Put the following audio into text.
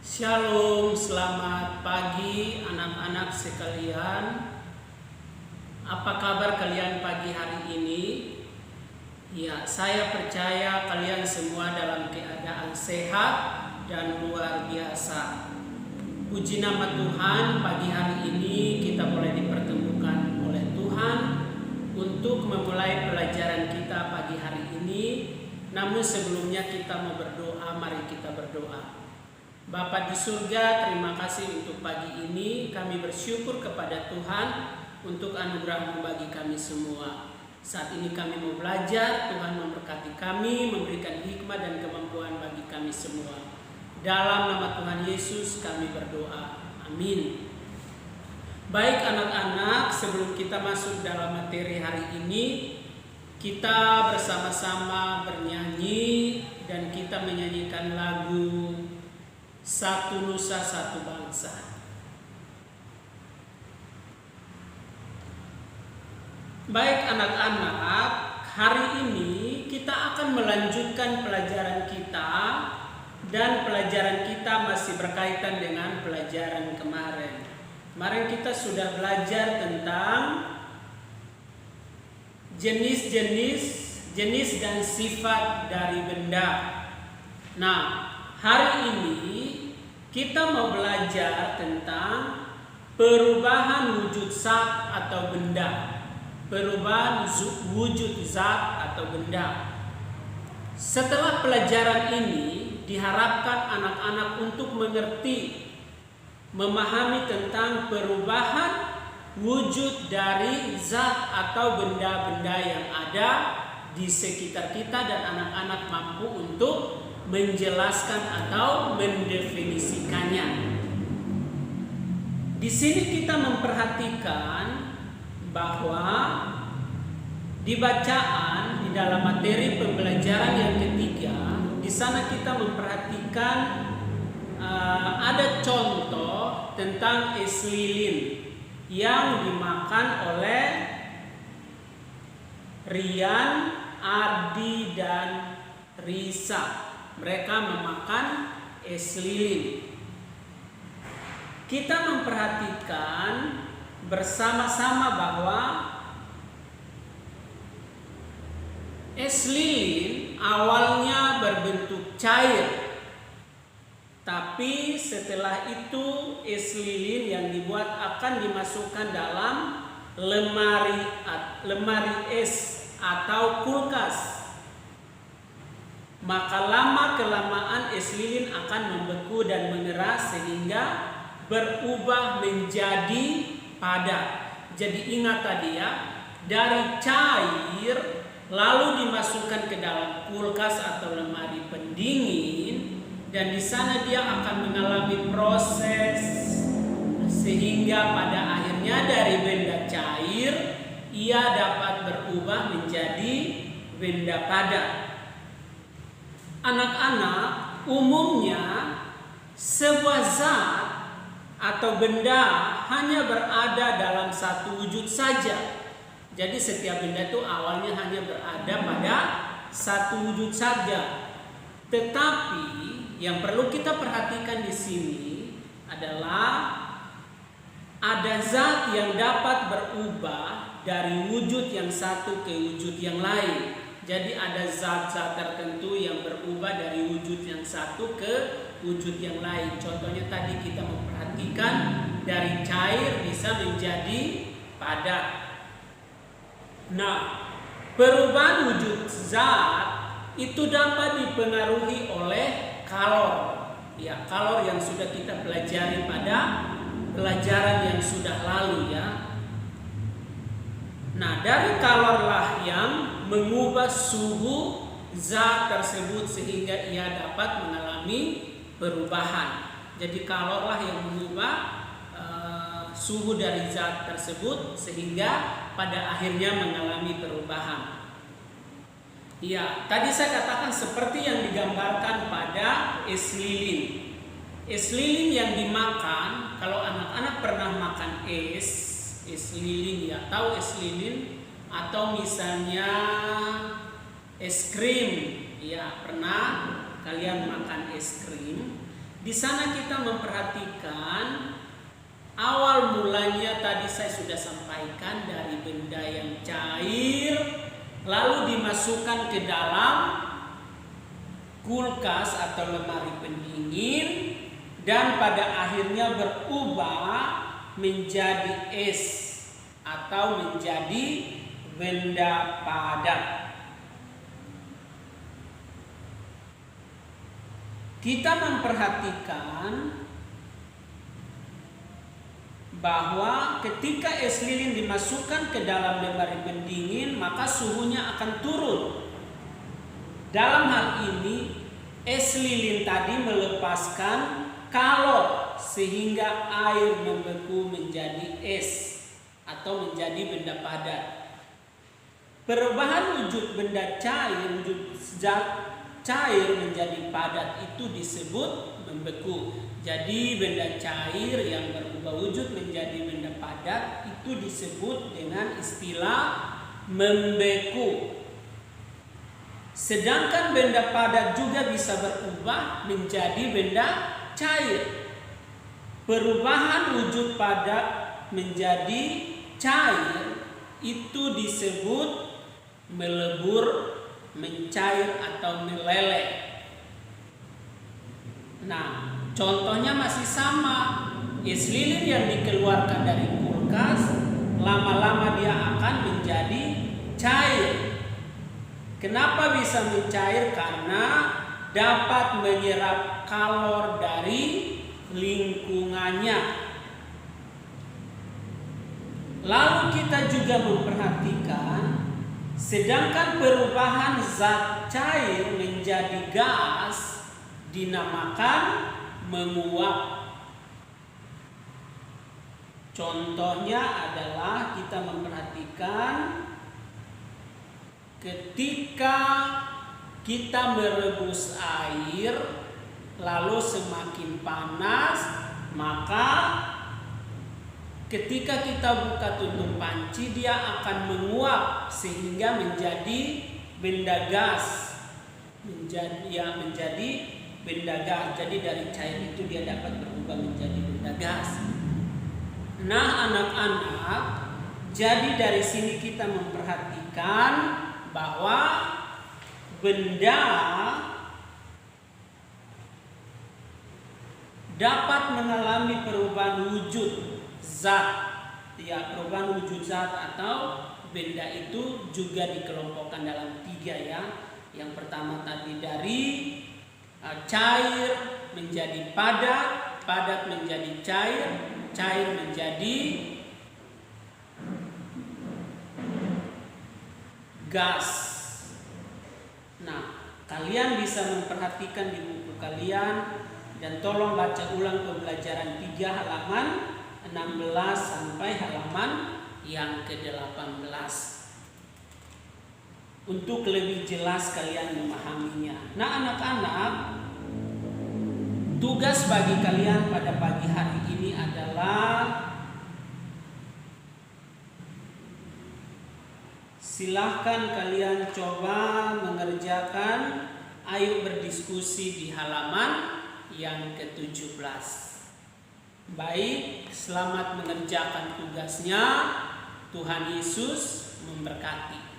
Shalom, selamat pagi anak-anak sekalian. Apa kabar kalian pagi hari ini? Ya, saya percaya kalian semua dalam keadaan sehat dan luar biasa. Puji nama Tuhan, pagi hari ini kita boleh dipertemukan oleh Tuhan untuk memulai pelajaran kita pagi hari ini. Namun sebelumnya kita mau berdoa, mari kita berdoa. Bapa di surga, terima kasih untuk pagi ini. Kami bersyukur kepada Tuhan untuk anugerah-Mu bagi kami semua. Saat ini kami mau belajar, Tuhan memberkati kami, memberikan hikmat dan kemampuan bagi kami semua. Dalam nama Tuhan Yesus kami berdoa. Amin. Baik anak-anak, sebelum kita masuk dalam materi hari ini, kita bersama-sama bernyanyi dan kita menyanyikan lagu Satu Nusa Satu Bangsa. Baik anak-anak, hari ini kita akan melanjutkan pelajaran kita, dan pelajaran kita masih berkaitan dengan pelajaran kemarin. Kemarin kita sudah belajar tentang jenis dan sifat dari benda. Nah, hari ini kita mau belajar tentang perubahan wujud zat atau benda. Perubahan wujud zat atau benda. Setelah pelajaran ini, diharapkan anak-anak untuk mengerti, memahami tentang perubahan wujud dari zat atau benda-benda yang ada di sekitar kita, dan anak-anak mampu untuk menjelaskan atau mendefinisikannya. Di sini kita memperhatikan bahwa di bacaan di dalam materi pembelajaran yang ketiga, di sana kita memperhatikan ada contoh tentang es lilin yang dimakan oleh Rian, Ardi, dan Risa. Mereka memakan es lilin. Kita memperhatikan bersama-sama bahwa es lilin awalnya berbentuk cair, tapi setelah itu es lilin yang dibuat akan dimasukkan dalam lemari es atau kulkas. Maka lama-kelamaan es lilin akan membeku dan mengeras sehingga berubah menjadi padat. Jadi ingat tadi ya, dari cair lalu dimasukkan ke dalam kulkas atau lemari pendingin, dan di sana dia akan mengalami proses sehingga pada akhirnya dari benda cair ia dapat berubah menjadi benda padat. Anak-anak, umumnya sebuah zat atau benda hanya berada dalam satu wujud saja. Jadi setiap benda itu awalnya hanya berada pada satu wujud saja. Tetapi yang perlu kita perhatikan di sini adalah ada zat yang dapat berubah dari wujud yang satu ke wujud yang lain. Jadi ada zat-zat tertentu yang berubah dari wujud yang satu ke wujud yang lain. Contohnya tadi kita memperhatikan dari cair bisa menjadi padat. Nah, perubahan wujud zat itu dapat dipengaruhi oleh kalor. Ya, kalor yang sudah kita pelajari pada pelajaran yang sudah lalu ya. Nah, dari kalorlah yang mengubah suhu zat tersebut sehingga ia dapat mengalami perubahan. Jadi kalorlah yang mengubah suhu dari zat tersebut sehingga pada akhirnya mengalami perubahan. Ya, tadi saya katakan seperti yang digambarkan pada es lilin. Es lilin yang dimakan, kalau anak-anak pernah makan es lilin ya, tahu es lilin, atau misalnya es krim ya, pernah kalian makan es krim. Di sana kita memperhatikan awal mulanya tadi saya sudah sampaikan dari benda yang cair lalu dimasukkan ke dalam kulkas atau lemari pendingin dan pada akhirnya berubah menjadi es atau menjadi benda padat. Kita memperhatikan bahwa ketika es lilin dimasukkan ke dalam lemari pendingin, maka suhunya akan turun. Dalam hal ini, es lilin tadi melepaskan kalor sehingga air membeku menjadi es atau menjadi benda padat. Perubahan wujud benda cair, wujud zat cair menjadi padat itu disebut membeku. Jadi benda cair yang berubah wujud menjadi benda padat itu disebut dengan istilah membeku. Sedangkan benda padat juga bisa berubah menjadi benda cair. Perubahan wujud padat menjadi cair itu disebut melebur, mencair atau meleleh. Nah, contohnya masih sama. Es lilin yang dikeluarkan dari kulkas lama-lama dia akan menjadi cair. Kenapa bisa mencair? Karena dapat menyerap kalor dari lingkungannya. Lalu kita juga memperhatikan sedangkan perubahan zat cair menjadi gas dinamakan menguap. Contohnya adalah kita memperhatikan ketika kita merebus air lalu semakin panas, maka ketika kita buka tutup panci dia akan menguap sehingga menjadi benda gas, menjadi benda gas. Jadi dari cair itu dia dapat berubah menjadi benda gas. Nah, anak-anak, jadi dari sini kita memperhatikan bahwa benda dapat mengalami perubahan wujud zat. Ya, perubahan wujud zat atau benda itu juga dikelompokkan dalam 3 ya. Yang pertama tadi dari cair menjadi padat, padat menjadi cair, cair menjadi gas. Nah, kalian bisa memperhatikan di buku kalian dan tolong baca ulang pembelajaran 3 halaman 16 sampai halaman yang ke-18 untuk lebih jelas kalian memahaminya. Nah, anak-anak, tugas bagi kalian pada pagi hari ini adalah silahkan kalian coba mengerjakan, ayo berdiskusi di halaman yang ke-17. Baik, selamat mengerjakan tugasnya. Tuhan Yesus memberkati.